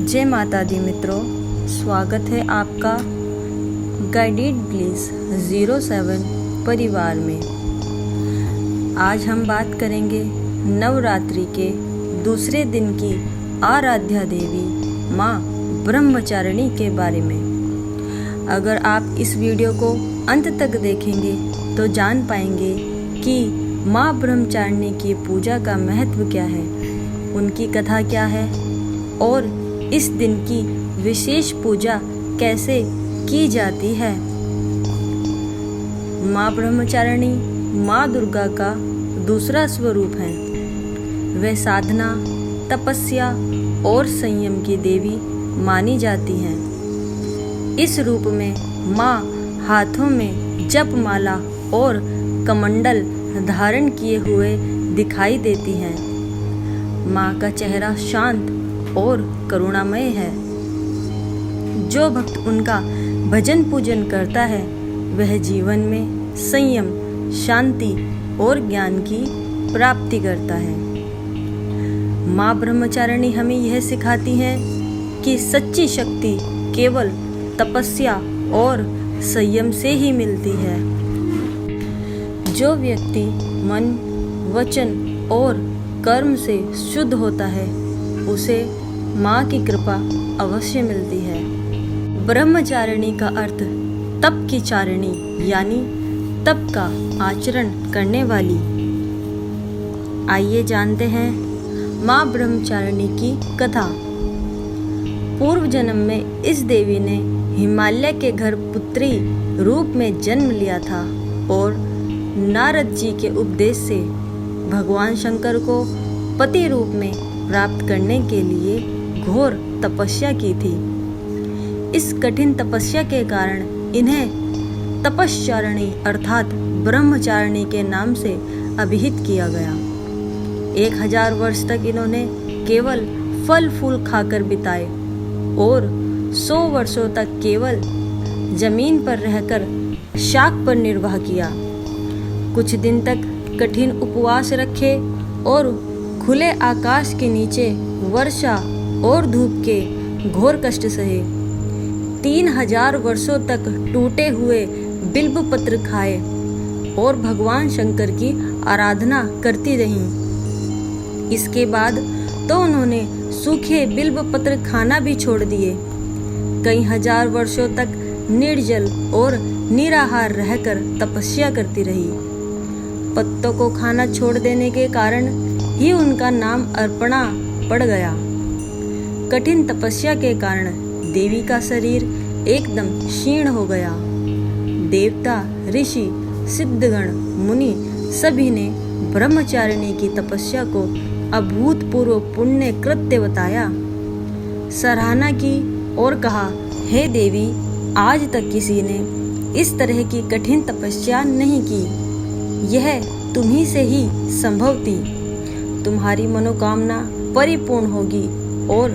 जय माता दी मित्रों, स्वागत है आपका गाइडेड ब्लिस 07 परिवार में। आज हम बात करेंगे नवरात्रि के दूसरे दिन की आराध्या देवी माँ ब्रह्मचारिणी के बारे में। अगर आप इस वीडियो को अंत तक देखेंगे तो जान पाएंगे कि माँ ब्रह्मचारिणी की पूजा का महत्व क्या है, उनकी कथा क्या है और इस दिन की विशेष पूजा कैसे की जाती है। माँ ब्रह्मचारिणी माँ दुर्गा का दूसरा स्वरूप है। वे साधना, तपस्या और संयम की देवी मानी जाती हैं। इस रूप में माँ हाथों में जपमाला और कमंडल धारण किए हुए दिखाई देती हैं। माँ का चेहरा शांत और करुणामय है। जो भक्त उनका भजन पूजन करता है वह जीवन में संयम, शांति और ज्ञान की प्राप्ति करता है। माँ ब्रह्मचारिणी हमें यह सिखाती है कि सच्ची शक्ति केवल तपस्या और संयम से ही मिलती है। जो व्यक्ति मन, वचन और कर्म से शुद्ध होता है उसे माँ की कृपा अवश्य मिलती है। ब्रह्मचारिणी का अर्थ तप की चारिणी यानी तप का आचरण करने वाली। आइए जानते हैं माँ ब्रह्मचारिणी की कथा। पूर्व जन्म में इस देवी ने हिमालय के घर पुत्री रूप में जन्म लिया था और नारद जी के उपदेश से भगवान शंकर को पति रूप में प्राप्त करने के लिए घोर तपस्या की थी। इस कठिन तपस्या के कारण इन्हें तपश्चारिणी अर्थात ब्रह्मचारिणी के नाम से अभिहित किया गया। 1000 वर्ष तक इन्होंने केवल फल फूल खाकर बिताए और 100 वर्षों तक केवल जमीन पर रहकर शाक पर निर्वाह किया। कुछ दिन तक कठिन उपवास रखे और खुले आकाश के नीचे वर्षा और धूप के घोर कष्ट सहे। 3000 वर्षों तक टूटे हुए बिल्व पत्र खाए और भगवान शंकर की आराधना करती रहीं। इसके बाद तो उन्होंने सूखे बिल्व पत्र खाना भी छोड़ दिए। कई हजार वर्षों तक निर्जल और निराहार रहकर तपस्या करती रही। पत्तों को खाना छोड़ देने के कारण ही उनका नाम अर्पणा पड़ गया। कठिन तपस्या के कारण देवी का शरीर एकदम क्षीण हो गया। देवता, ऋषि, सिद्धगण, मुनि सभी ने ब्रह्मचारिणी की तपस्या को अभूतपूर्व पुण्य कृत्य बताया, सराहना की और कहा, हे देवी, आज तक किसी ने इस तरह की कठिन तपस्या नहीं की। यह तुम्ही से ही संभव थी। तुम्हारी मनोकामना परिपूर्ण होगी और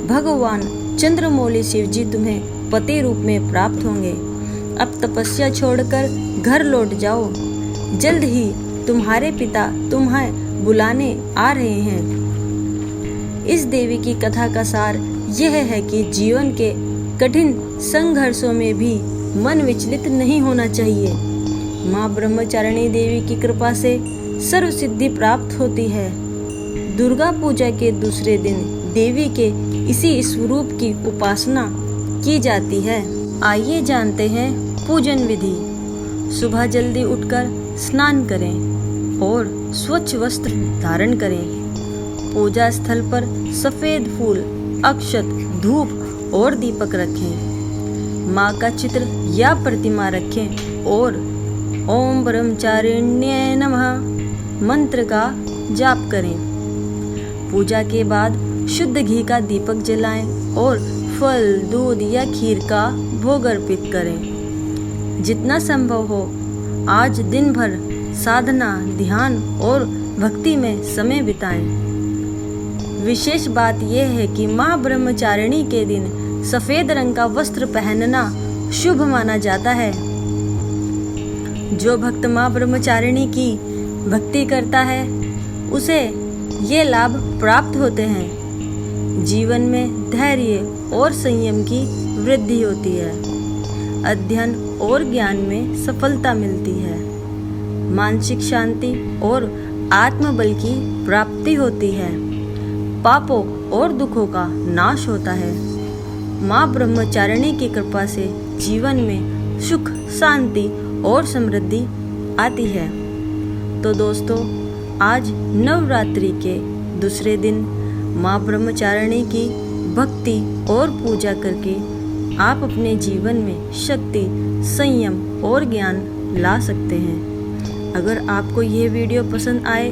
भगवान चंद्रमौली शिव जी तुम्हें पति रूप में प्राप्त होंगे। अब तपस्या छोड़कर घर लौट जाओ। जल्द ही तुम्हारे पिता तुम्हें बुलाने आ रहे हैं। इस देवी की कथा का सार यह है कि जीवन के कठिन संघर्षों में भी मन विचलित नहीं होना चाहिए। माँ ब्रह्मचारिणी देवी की कृपा से सर्व सिद्धि प्राप्त होती है। दुर्गा पूजा के दूसरे दिन देवी के इसी स्वरूप की उपासना की जाती है। आइए जानते हैं पूजन विधि। सुबह जल्दी उठकर स्नान करें और स्वच्छ वस्त्र धारण करें। पूजा स्थल पर सफेद फूल, अक्षत, धूप और दीपक रखें। माँ का चित्र या प्रतिमा रखें और ओम ब्रह्मचारिण्ये नमः मंत्र का जाप करें। पूजा के बाद शुद्ध घी का दीपक जलाएं और फल, दूध या खीर का भोग अर्पित करें। जितना संभव हो आज दिन भर साधना, ध्यान और भक्ति में समय बिताएं। विशेष बात यह है कि माँ ब्रह्मचारिणी के दिन सफेद रंग का वस्त्र पहनना शुभ माना जाता है। जो भक्त माँ ब्रह्मचारिणी की भक्ति करता है उसे ये लाभ प्राप्त होते हैं। जीवन में धैर्य और संयम की वृद्धि होती है। अध्ययन और ज्ञान में सफलता मिलती है। मानसिक शांति और आत्मबल की प्राप्ति होती है। पापों और दुखों का नाश होता है। माँ ब्रह्मचारिणी की कृपा से जीवन में सुख, शांति और समृद्धि आती है। तो दोस्तों, आज नवरात्रि के दूसरे दिन माँ ब्रह्मचारिणी की भक्ति और पूजा करके आप अपने जीवन में शक्ति, संयम और ज्ञान ला सकते हैं। अगर आपको ये वीडियो पसंद आए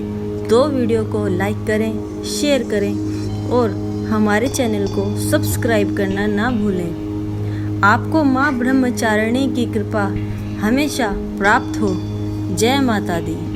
तो वीडियो को लाइक करें, शेयर करें और हमारे चैनल को सब्सक्राइब करना ना भूलें। आपको माँ ब्रह्मचारिणी की कृपा हमेशा प्राप्त हो। जय माता दी।